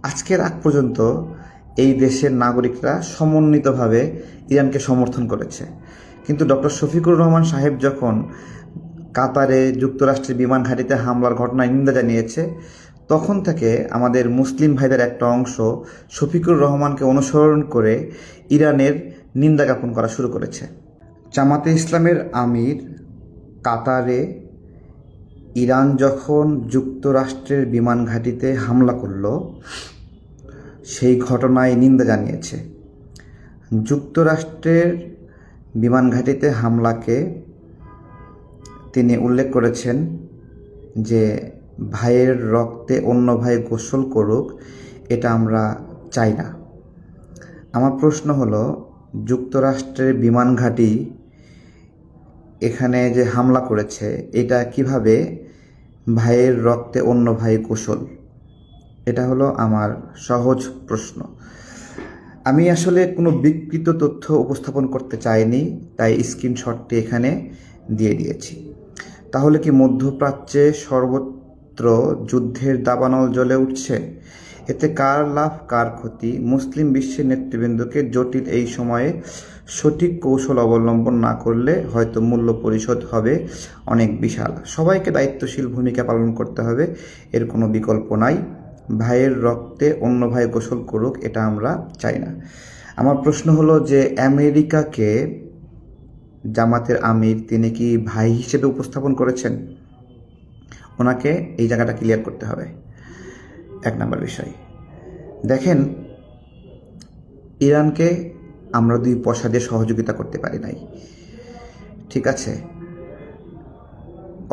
আজকের আগ পর্যন্ত এই দেশের নাগরিকরা সমন্বিতভাবে ইরানকে সমর্থন করেছে। কিন্তু ডক্টর শফিকুর রহমান সাহেব যখন কাতারে যুক্তরাষ্ট্রের বিমান ঘাঁটিতে হামলার ঘটনায় নিন্দা জানিয়েছে, তখন থেকে আমাদের মুসলিম ভাইদের একটা অংশ শফিকুর রহমানকে অনুসরণ করে ইরানের নিন্দা জ্ঞাপন করা শুরু করেছে। জামাতে ইসলামের আমির কাতারে ইরান যখন যুক্তরাষ্ট্রের বিমান ঘাঁটিতে হামলা করল, সেই ঘটনায় নিন্দা জানিয়েছে। যুক্তরাষ্ট্রের বিমান ঘাঁটিতে হামলাকে তিনি উল্লেখ করেছেন যে ভাইয়ের রক্তে অন্য ভাই গোসল করুক, এটা আমরা চাই না। আমার প্রশ্ন হলো, যুক্তরাষ্ট্রের বিমান ঘাঁটি এখানে যে হামলা করেছে, এটা কিভাবে ভাইয়ের রক্তে অন্য ভাই গোসল? এটা হলো আমার সহজ প্রশ্ন। আমি আসলে কোনো বিকৃত তথ্য উপস্থাপন করতে চাইনি, তাই স্ক্রিনশটটি এখানে দিয়ে দিয়েছি। তাহলে কি মধ্যপ্রাচ্যে সর্বত্র যুদ্ধের দাবানল জ্বলে উঠছে? এতে কার লাভ কার ক্ষতি? মুসলিম বিশ্বের নেতৃবৃন্দকে জটিল এই সময়ে সঠিক কৌশল অবলম্বন না করলে হয়তো মূল্য পরিশোধ হবে অনেক বিশাল। সবাইকে দায়িত্বশীল ভূমিকা পালন করতে হবে, এর কোনো বিকল্প নাই। ভাইয়ের রক্তে অন্য ভাই গোসল করুক, এটা আমরা চাই না। আমার প্রশ্ন হলো যে আমেরিকাকে জামাতের আমির তিনি কি ভাই হিসেবে উপস্থাপন করেছেন? ওনাকে এই জায়গাটা ক্লিয়ার করতে হবে। এক নম্বর বিষয়, দেখেন, ইরানকে আমরা 2 পয়সা দিয়ে সহযোগিতা করতে পারি নাই, ঠিক আছে?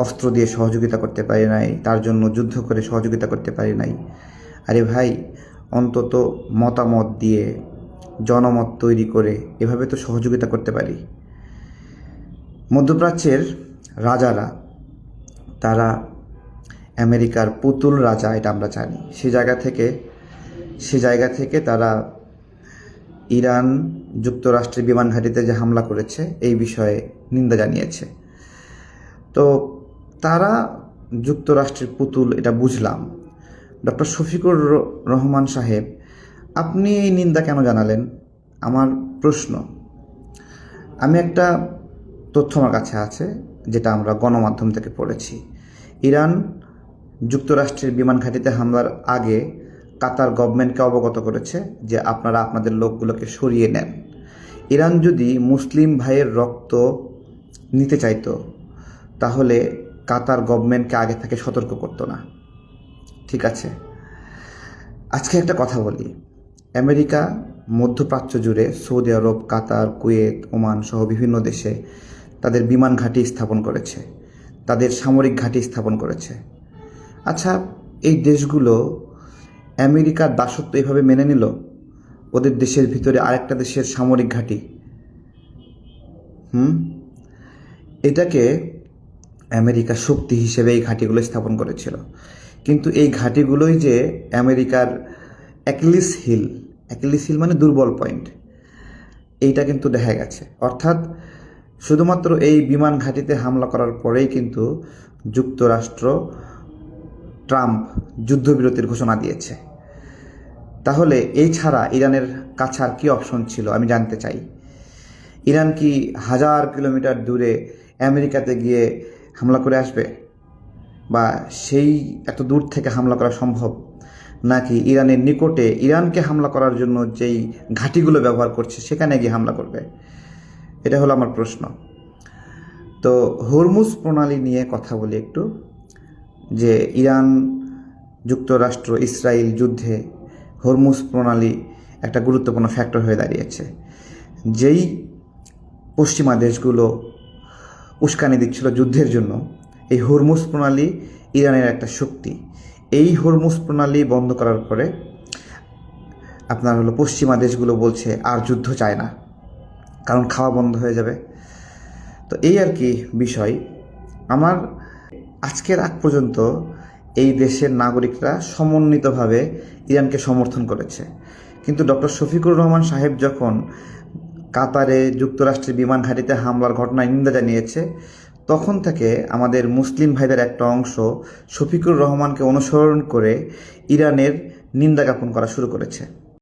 অস্ত্র দিয়ে সহযোগিতা করতে পারি নাই, তার জন্য যুদ্ধ করে সহযোগিতা করতে পারি নাই। আরে ভাই, অন্তত মতামত দিয়ে জনমত তৈরি করে এভাবে তো সহযোগিতা করতে পারি। মধ্যপ্রাচ্যের রাজারা, তারা আমেরিকার পুতুল রাজা, এটা আমরা জানি। সে জায়গা থেকে তারা ইরান যুক্তরাষ্ট্রের বিমান ঘাঁটিতে যে হামলা করেছে এই বিষয়ে নিন্দা জানিয়েছে। তো তারা যুক্তরাষ্ট্রের পুতুল, এটা বুঝলাম। ডক্টর শফিকুর রহমান সাহেব, আপনি এই নিন্দা কেন জানালেন? আমার প্রশ্ন। আমি একটা তথ্য আমার কাছে আছে, যেটা আমরা গণমাধ্যম থেকে পড়েছি। ইরান যুক্তরাষ্ট্রের বিমান ঘাঁটিতে হামলার আগে কাতার গভর্নমেন্টকে অবগত করেছে যে আপনারা আপনাদের লোকগুলোকে সরিয়ে নেন। ইরান যদি মুসলিম ভাইয়ের রক্ত নিতে চাইতো, তাহলে কাতার গভর্নমেন্টকে আগে থেকে সতর্ক করতো না, ঠিক আছে? আজকে একটা কথা বলি, আমেরিকা মধ্যপ্রাচ্য জুড়ে সৌদি আরব, কাতার, কুয়েত, ওমান সহ বিভিন্ন দেশে তাদের বিমান ঘাঁটি স্থাপন করেছে, তাদের সামরিক ঘাঁটি স্থাপন করেছে। আচ্ছা, এই দেশগুলো আমেরিকার দাসত্ব এইভাবে মেনে নিল? ওদের দেশের ভিতরে আরেকটা দেশের সামরিক ঘাঁটি, এটাকে আমেরিকা শক্তি হিসেবে এই ঘাঁটিগুলো স্থাপন করেছিল। কিন্তু এই ঘাঁটিগুলোই যে আমেরিকার অ্যাকিলিস হিল মানে দুর্বল পয়েন্ট, এইটা কিন্তু দেখা গেছে। অর্থাৎ শুধুমাত্র এই বিমান ঘাঁটিতে হামলা করার পরেই কিন্তু যুক্তরাষ্ট্র, ট্রাম্প যুদ্ধবিরতির ঘোষণা দিয়েছে। তাহলে এই ছাড়া ইরানের কাছে আর কী অপশন ছিল আমি জানতে চাই। ইরান কি 1000 কিলোমিটার দূরে আমেরিকাতে গিয়ে হামলা করে আসবে? বা সেই এত দূর থেকে হামলা করা সম্ভব? নাকি ইরানের নিকটে ইরানকে হামলা করার জন্য যেই ঘাঁটিগুলো ব্যবহার করছে সেখানে গিয়ে হামলা করবে? এটা হলো আমার প্রশ্ন। তো হরমুজ প্রণালী নিয়ে কথা বলি একটু, যে ইরান যুক্তরাষ্ট্র ইসরায়েল যুদ্ধে হরমুজ প্রণালী একটা গুরুত্বপূর্ণ ফ্যাক্টর হয়ে দাঁড়িয়েছে। যেই পশ্চিমা দেশগুলো উস্কানি দিচ্ছিল যুদ্ধের জন্য, এই হরমুজ প্রণালী ইরানের একটা শক্তি। এই হরমুজ প্রণালী বন্ধ করার পরে আপনার হলো পশ্চিমা দেশগুলো বলছে আর যুদ্ধ চায় না, কারণ খাওয়া বন্ধ হয়ে যাবে। তো এই আর কি বিষয়। আমার আজকের আগ পর্যন্ত এই দেশের নাগরিকরা সমন্বিতভাবে ইরানকে সমর্থন করেছে। কিন্তু ডক্টর শফিকুর রহমান সাহেব যখন কাতারে যুক্তরাষ্ট্রের বিমান ঘাঁটিতে হামলার ঘটনায় নিন্দা জানিয়েছে, তখন থেকে আমাদের মুসলিম ভাইদের একটা অংশ শফিকুর রহমানকে অনুসরণ করে ইরানের নিন্দা জ্ঞাপন করা শুরু করেছে।